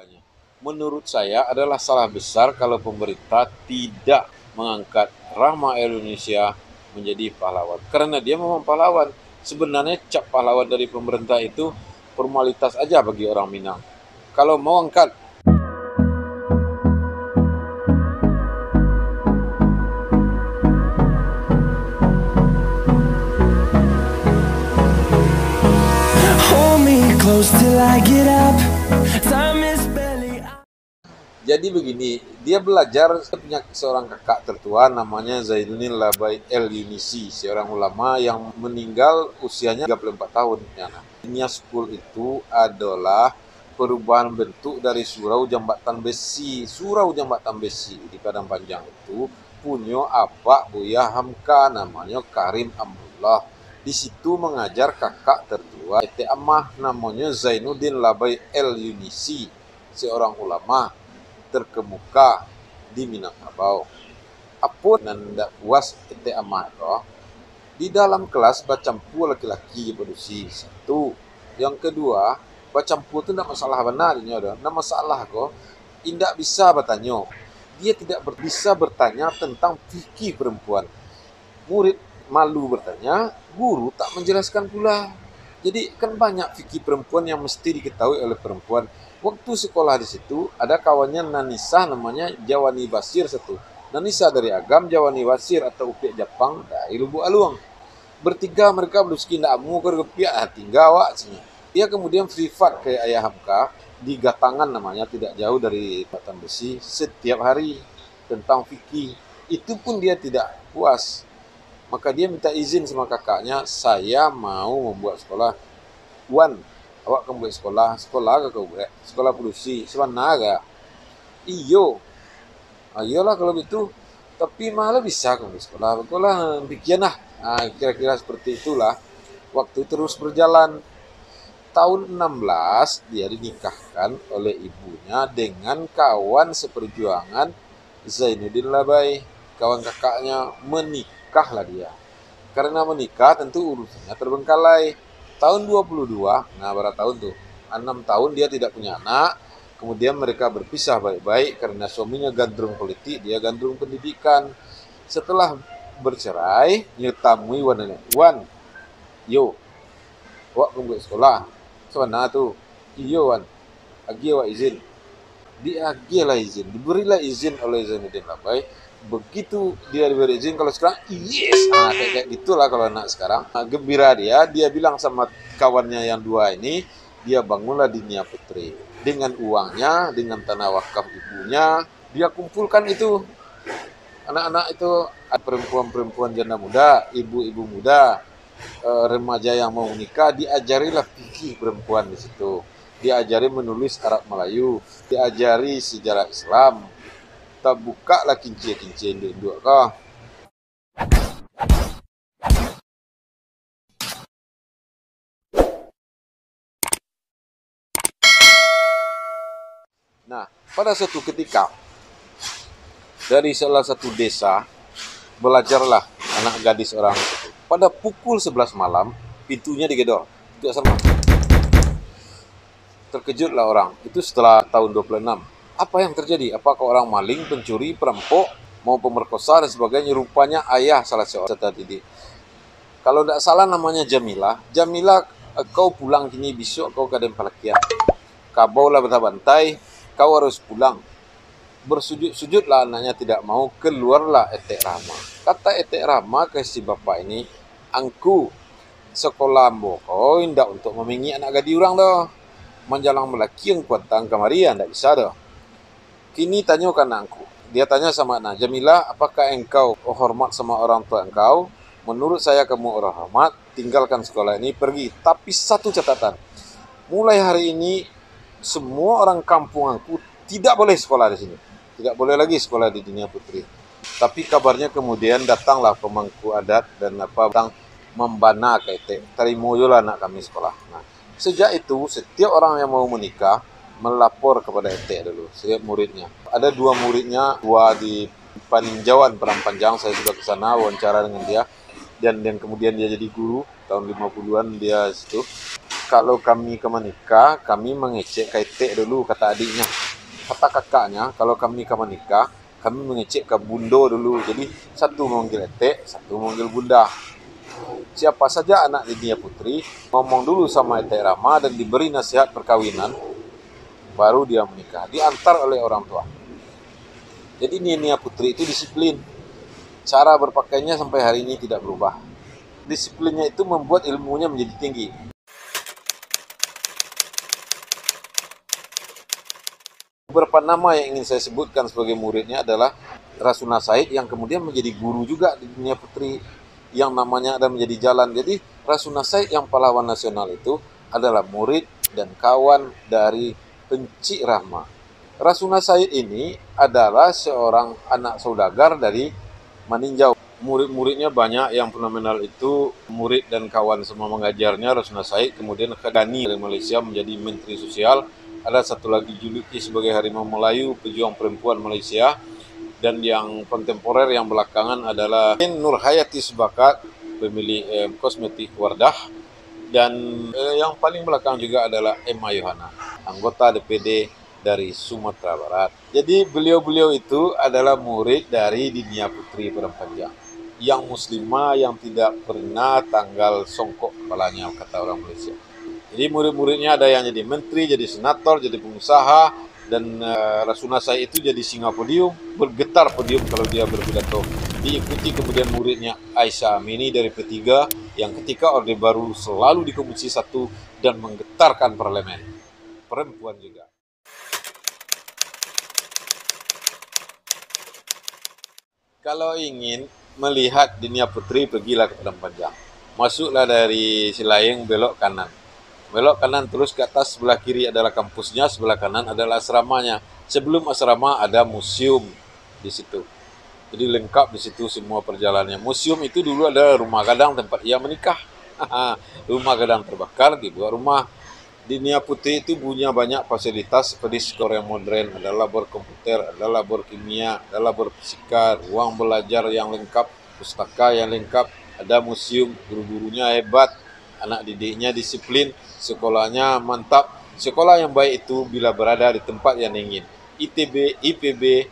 keluarganya. Menurut saya adalah salah besar kalau pemerintah tidak mengangkat Rahma Indonesia menjadi pahlawan. Karena dia memang pahlawan. Sebenarnya cap pahlawan dari pemerintah itu formalitas aja bagi orang Minang. Kalau mau angkat jadi begini, dia belajar punya seorang kakak tertua namanya Zainuddin Labai El Yunisi, seorang ulama yang meninggal usianya 34 tahun. Nia School itu adalah perubahan bentuk dari surau jambatan besi. Surau jambatan besi di Padang Panjang itu punya apa Buya Hamka namanya Karim Amrullah. Di situ mengajar kakak tertua Ete Amah namanya Zainuddin Labai El Yunisi, seorang ulama terkemuka di Minangkabau. Apun nanda puas ete amah roh di dalam kelas bacampu laki-laki produksi satu. Yang kedua, bacampu itu tidak masalah benar ini ada. Nah masalah kok tidak bisa bertanya. Dia tidak bisa bertanya tentang fikih perempuan. Murid malu bertanya, guru tak menjelaskan pula. Jadi kan banyak fikih perempuan yang mesti diketahui oleh perempuan. Waktu sekolah di situ ada kawannya Nanisa namanya Jawani Basir satu. Nanisa dari Agam, Jawani Basir atau Upiak Jepang dari Lubuk Aluang. Bertiga mereka berduski ndak mau ke Upiak tinggal awak sini. Dia kemudian privat ke Ayah Hamka di Gatangan namanya tidak jauh dari Batan Besi setiap hari tentang fikih. Itu pun dia tidak puas. Maka dia minta izin sama kakaknya, saya mau membuat sekolah. Wan, awak kamu buat sekolah ke kau buat sekolah produksi sebenarnya iyo ayolah kalau gitu, tapi malah bisa kamu sekolah bikin lah. Kira-kira seperti itulah. Waktu terus berjalan. Tahun 16 dia dinikahkan oleh ibunya dengan kawan seperjuangan Zainuddin Labai, kawan kakaknya. Menikahlah dia. Karena menikah tentu urusannya terbengkalai. Tahun 22, nah berapa tahun tuh? 6 tahun dia tidak punya anak. Kemudian mereka berpisah baik-baik karena suaminya gandrung politik, dia gandrung pendidikan. Setelah bercerai, nyetamui Wan, yo, wak kumpul sekolah. Sebenarnya tuh, iyo Wan, agi wak izin. Diagilah izin, diberilah izin oleh Zainuddin Labai. Begitu dia diberi izin, kalau sekarang yes, kayak gitulah kalau anak sekarang. Gembira dia bilang sama kawannya yang dua ini, dia bangunlah Dinia Putri dengan uangnya, dengan tanah wakaf ibunya. Dia kumpulkan itu anak-anak itu, perempuan-perempuan janda muda, ibu-ibu muda, remaja yang mau menikah, diajarilah fikih perempuan di situ. Diajari menulis Arab Melayu, diajari sejarah Islam. Tak buka lah kincir-kincir induk kah. Nah, pada suatu ketika dari salah satu desa belajarlah anak gadis orang itu. Pada pukul 11 malam pintunya digedor. Itu asal terkejutlah orang. Itu setelah tahun 26. Apa yang terjadi? Apakah orang maling, pencuri, perampok, mau pemerkosa dan sebagainya? Rupanya ayah salah seorang peserta didik. Kalau tidak salah namanya Jamila. Jamila, kau pulang kini, besok kau kadang palakian. Kabaulah bantai, kau harus pulang. Bersujud-sujudlah anaknya tidak mau, keluarlah Etek Rahma. Kata Etek Rahma ke si bapak ini, angku sekolah kau indak untuk memingi anak gadi orang dah. Menjalang melaki yang kuatang kamarian, tidak bisa dah. Kini tanyakan anakku. Dia tanya sama anak, Jamila, apakah engkau hormat sama orang tua engkau? Menurut saya kamu orang hormat, tinggalkan sekolah ini, pergi. Tapi satu catatan, mulai hari ini semua orang kampung aku tidak boleh sekolah di sini. Tidak boleh lagi sekolah di Dinia Putri. Tapi kabarnya kemudian datanglah pemangku adat dan datang membana kaitek. Terimolah anak kami sekolah. Nah, sejak itu setiap orang yang mau menikah melapor kepada Etek dulu, setiap muridnya. Ada 2 muridnya, 2 di Paninjauan Padang Panjang, saya sudah ke sana wawancara dengan dia. Dan kemudian dia jadi guru, tahun 50-an dia situ. kalau kami ke menikah, kami mengecek KTP dulu, kata adiknya. Kata kakaknya, kalau kami ke menikah, kami mengecek ke bundo dulu. Jadi satu memanggil etek, satu memanggil bunda. Siapa saja anak Nia Putri, ngomong dulu sama etek Rama dan diberi nasihat perkawinan, baru dia menikah. Diantar oleh orang tua. Jadi Nia Putri itu disiplin. Cara berpakaiannya sampai hari ini tidak berubah. Disiplinnya itu membuat ilmunya menjadi tinggi. Beberapa nama yang ingin saya sebutkan sebagai muridnya adalah Rasuna Said yang kemudian menjadi guru juga di Nia Putri, yang namanya ada menjadi jalan. Jadi Rasuna Said yang pahlawan nasional itu adalah murid dan kawan dari Encik Rahma. Rasuna Said ini adalah seorang anak saudagar dari Maninjau. Murid-muridnya banyak, yang fenomenal itu murid dan kawan semua mengajarnya Rasuna Said, kemudian Khadani dari Malaysia menjadi Menteri Sosial. Ada satu lagi juluki sebagai Harimau Melayu, pejuang perempuan Malaysia. Dan yang kontemporer yang belakangan adalah Nur Hayati Sebakat, pemilik kosmetik Wardah. Dan yang paling belakang juga adalah Emma Yohana, anggota DPD dari Sumatera Barat. Jadi beliau-beliau itu adalah murid dari Nia Putri Padang Panjang, yang muslimah yang tidak pernah tanggal songkok kepalanya, kata orang Malaysia. Jadi murid-muridnya ada yang jadi menteri, jadi senator, jadi pengusaha, dan Rasuna Said itu jadi singa podium, bergetar podium kalau dia berpidato. Diikuti kemudian muridnya Aisyah Amini dari P3, yang ketika Orde Baru selalu di Komisi 1 dan menggetarkan parlemen. Perempuan juga. Kalau ingin melihat Nia Putri, pergilah ke Padang Panjang. Masuklah dari Silayeng, belok kanan. Belok kanan terus ke atas, sebelah kiri adalah kampusnya, sebelah kanan adalah asramanya. Sebelum asrama ada museum di situ. Jadi lengkap di situ semua perjalanannya. Museum itu dulu adalah rumah gadang tempat ia menikah. Rumah gadang terbakar, dibuat rumah. Di Nia Putri itu punya banyak fasilitas seperti sekolah yang modern, ada labor komputer, ada labor kimia, ada labor fisika, ruang belajar yang lengkap, pustaka yang lengkap, ada museum, guru-gurunya hebat, anak didiknya disiplin, sekolahnya mantap. Sekolah yang baik itu bila berada di tempat yang dingin. ITB, IPB,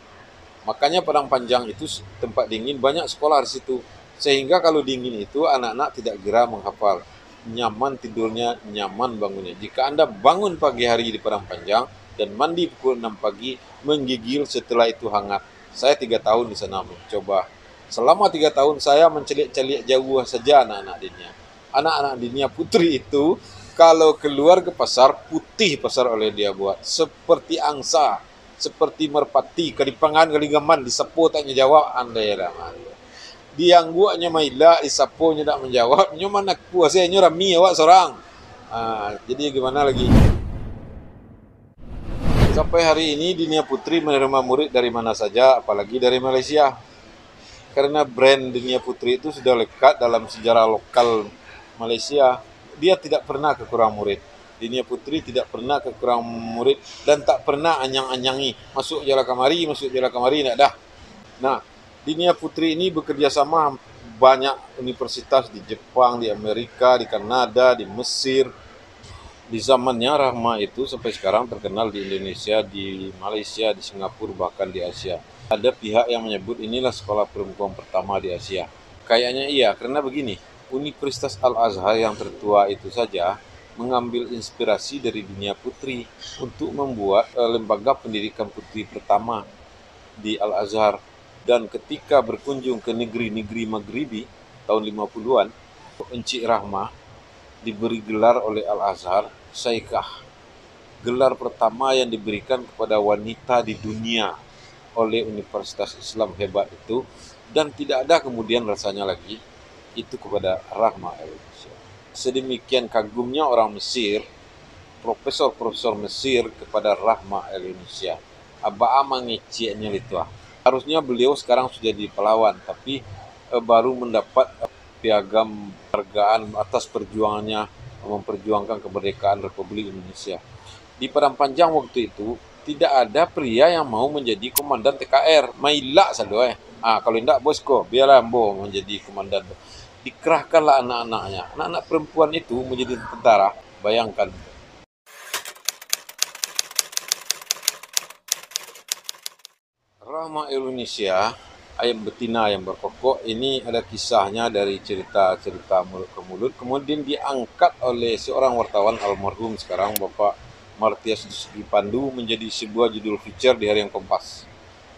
makanya Padang Panjang itu tempat dingin, banyak sekolah di situ. Sehingga kalau dingin itu anak-anak tidak gerah menghafal. Nyaman tidurnya, nyaman bangunnya. Jika Anda bangun pagi hari di Padang Panjang dan mandi pukul 6 pagi, menggigil setelah itu hangat. Saya 3 tahun di sana mencoba. Selama 3 tahun saya mencelik-celik jauh saja anak-anak dinia. Anak-anak Nia Putri itu kalau keluar ke pasar, putih pasar oleh dia buat. Seperti angsa, seperti merpati, kadipangan kaligaman, disapu tanya jawab, anda ya dah. Diangguaknya maila, disapunya tak menjawab, nyoman nak puasanya rami awak seorang. Jadi gimana lagi? Sampai hari ini Nia Putri menerima murid dari mana saja, apalagi dari Malaysia. Karena brand Nia Putri itu sudah lekat dalam sejarah lokal Malaysia. Dia tidak pernah kekurangan murid. Nia Putri tidak pernah kekurangan murid dan tak pernah anyang-anyangi. Masuk jalan kamari, tidak dah. Nah, Nia Putri ini bekerja sama banyak universitas di Jepang, di Amerika, di Kanada, di Mesir. Di zamannya Rahma itu sampai sekarang terkenal di Indonesia, di Malaysia, di Singapura, bahkan di Asia. Ada pihak yang menyebut inilah sekolah perempuan pertama di Asia. Kayaknya iya, karena begini, Universitas Al-Azhar yang tertua itu saja mengambil inspirasi dari Nia Putri untuk membuat lembaga pendidikan putri pertama di Al-Azhar. Dan ketika berkunjung ke negeri-negeri Maghribi tahun 50-an, Encik Rahma diberi gelar oleh Al-Azhar Syekhah. Gelar pertama yang diberikan kepada wanita di dunia oleh Universitas Islam hebat itu, dan tidak ada kemudian rasanya lagi itu kepada Rahma Indonesia. Sedemikian kagumnya orang Mesir, profesor-profesor Mesir kepada Rahma Indonesia. Aba mengeceknya itu. Harusnya beliau sekarang sudah jadi pahlawan, tapi baru mendapat piagam penghargaan atas perjuangannya memperjuangkan kemerdekaan Republik Indonesia. Di Padang Panjang waktu itu tidak ada pria yang mau menjadi komandan TKR. Mailak selalu kalau tidak bosko, biarlah menjadi komandan. Dikerahkanlah anak-anaknya. Anak-anak perempuan itu menjadi tentara. Bayangkan. Rahma Indonesia, ayam betina yang berkokok, ini ada kisahnya dari cerita-cerita mulut ke mulut. Kemudian diangkat oleh seorang wartawan almarhum sekarang, Bapak Martius Dusuki Pandu, menjadi sebuah judul feature di Harian Kompas.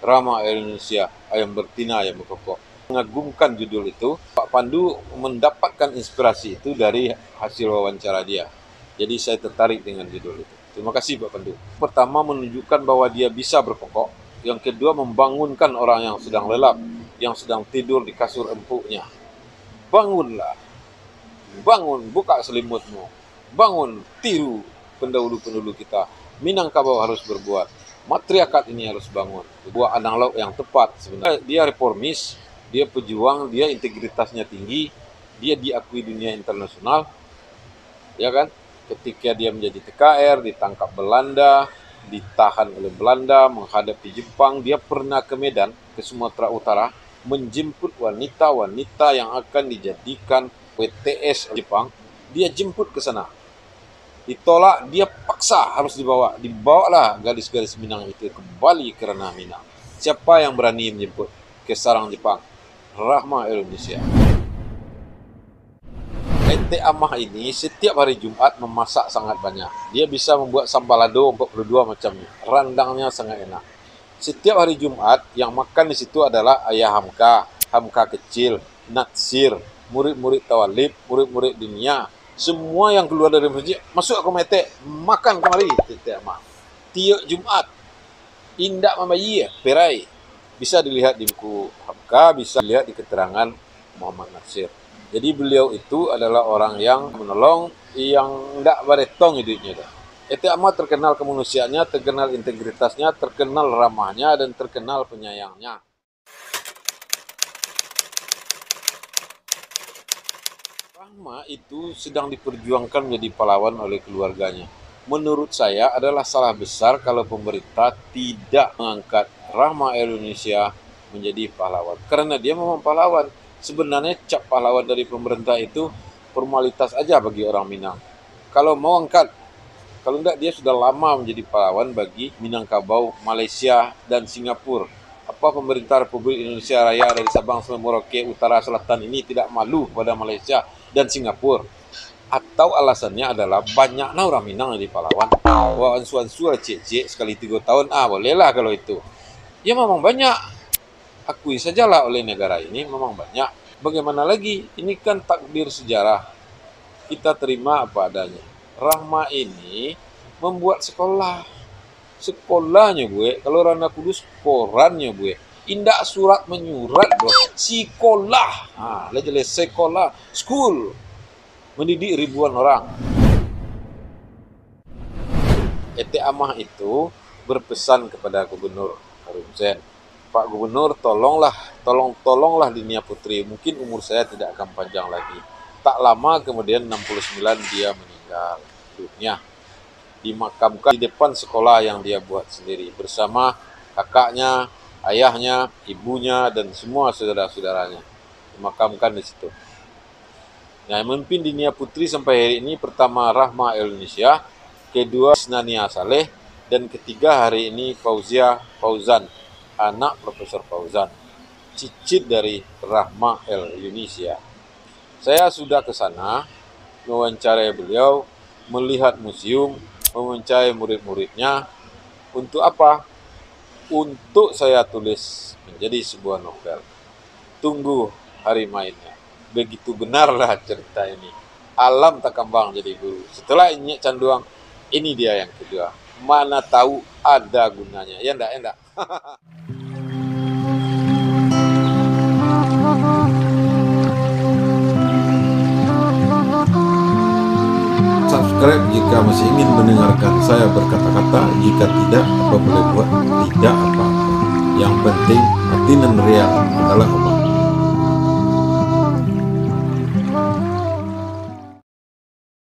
Rahma Indonesia, ayam betina yang berkokok. Mengagumkan judul itu, Pak Pandu mendapatkan inspirasi itu dari hasil wawancara dia. Jadi saya tertarik dengan judul itu. Terima kasih Pak Pandu. Pertama, menunjukkan bahwa dia bisa berkokok. Yang kedua, membangunkan orang yang sedang lelap, yang sedang tidur di kasur empuknya. Bangunlah, bangun, buka selimutmu, bangun, tiru pendahulu-pendahulu kita. Minangkabau harus berbuat, matriarkat ini harus bangun. Sebuah analog yang tepat sebenarnya. Dia reformis, dia pejuang, dia integritasnya tinggi, dia diakui dunia internasional, ya kan? Ketika dia menjadi TKR, ditangkap Belanda, ditahan oleh Belanda, menghadapi Jepang, dia pernah ke Medan, ke Sumatera Utara, menjemput wanita-wanita yang akan dijadikan WTS Jepang. Dia jemput ke sana. Ditolak, dia paksa harus dibawalah gadis-gadis Minang itu kembali ke ranah Minang. Siapa yang berani menjemput ke sarang Jepang? Rahma Indonesia. Ente Amah ini setiap hari Jumat memasak sangat banyak. Dia bisa membuat sambalado 42 macamnya. Randangnya sangat enak. Setiap hari Jumat yang makan di situ adalah Ayah Hamka, Hamka kecil, Natsir, murid-murid Tawalib, murid-murid dunia. Semua yang keluar dari masjid masuk ke mete, makan kemari Ente Amah. Tiap Jumat. Indak membayi perai. Bisa dilihat di buku Hamka, bisa dilihat di keterangan Muhammad Natsir. Jadi beliau itu adalah orang yang menolong, yang tidak baretong hidupnya. Ente Amah terkenal kemanusiaannya, terkenal integritasnya, terkenal ramahnya, dan terkenal penyayangnya. Rahma itu sedang diperjuangkan menjadi pahlawan oleh keluarganya. Menurut saya adalah salah besar kalau pemerintah tidak mengangkat Rahma Indonesia menjadi pahlawan. Karena dia memang pahlawan. Sebenarnya cap pahlawan dari pemerintah itu formalitas aja bagi orang Minang. Kalau mau angkat, kalau enggak dia sudah lama menjadi pahlawan bagi Minangkabau, Malaysia, dan Singapura. Apa pemerintah Republik Indonesia Raya dari Sabang sampai Merauke Utara Selatan ini tidak malu pada Malaysia dan Singapura? Atau alasannya adalah banyaklah orang Minang jadi pahlawan. Wah, ansu-ansu cek-cek sekali 3 tahun, bolehlah kalau itu. Ya memang banyak. Akui sajalah oleh negara ini memang banyak. Bagaimana lagi? Ini kan takdir sejarah. Kita terima apa adanya. Rahma ini membuat sekolah. Sekolahnya gue, kalau Rana Kudus korannya gue. Indak surat menyurat bro. Sekolah. Jelas sekolah. School. Mendidik ribuan orang. Ente Amah itu berpesan kepada Gubernur Karim Hussein. Pak Gubernur, tolonglah Dinia Putri. Mungkin umur saya tidak akan panjang lagi. Tak lama kemudian 69 dia meninggal dunia. Dimakamkan di depan sekolah yang dia buat sendiri bersama kakaknya, ayahnya, ibunya, dan semua saudara-saudaranya. Dimakamkan di situ. Yang memimpin Dinia Putri sampai hari ini pertama Rahma Indonesia, kedua Isnania Saleh, dan ketiga hari ini Fauzan, anak Profesor Fauzan, cicit dari Rahma Indonesia. Saya sudah ke sana, mewawancarai beliau, melihat museum, mewawancarai murid-muridnya. Untuk apa? Untuk saya tulis menjadi sebuah novel. Tunggu hari mainnya. Begitu benarlah cerita ini. Alam tak kembang jadi guru. Setelah ini canduang, ini dia yang kedua. Mana tahu ada gunanya. Ya enggak. Subscribe jika masih ingin mendengarkan saya berkata-kata. Jika tidak, apa boleh buat? Tidak apa-apa. Yang penting hati dan real adalah obat.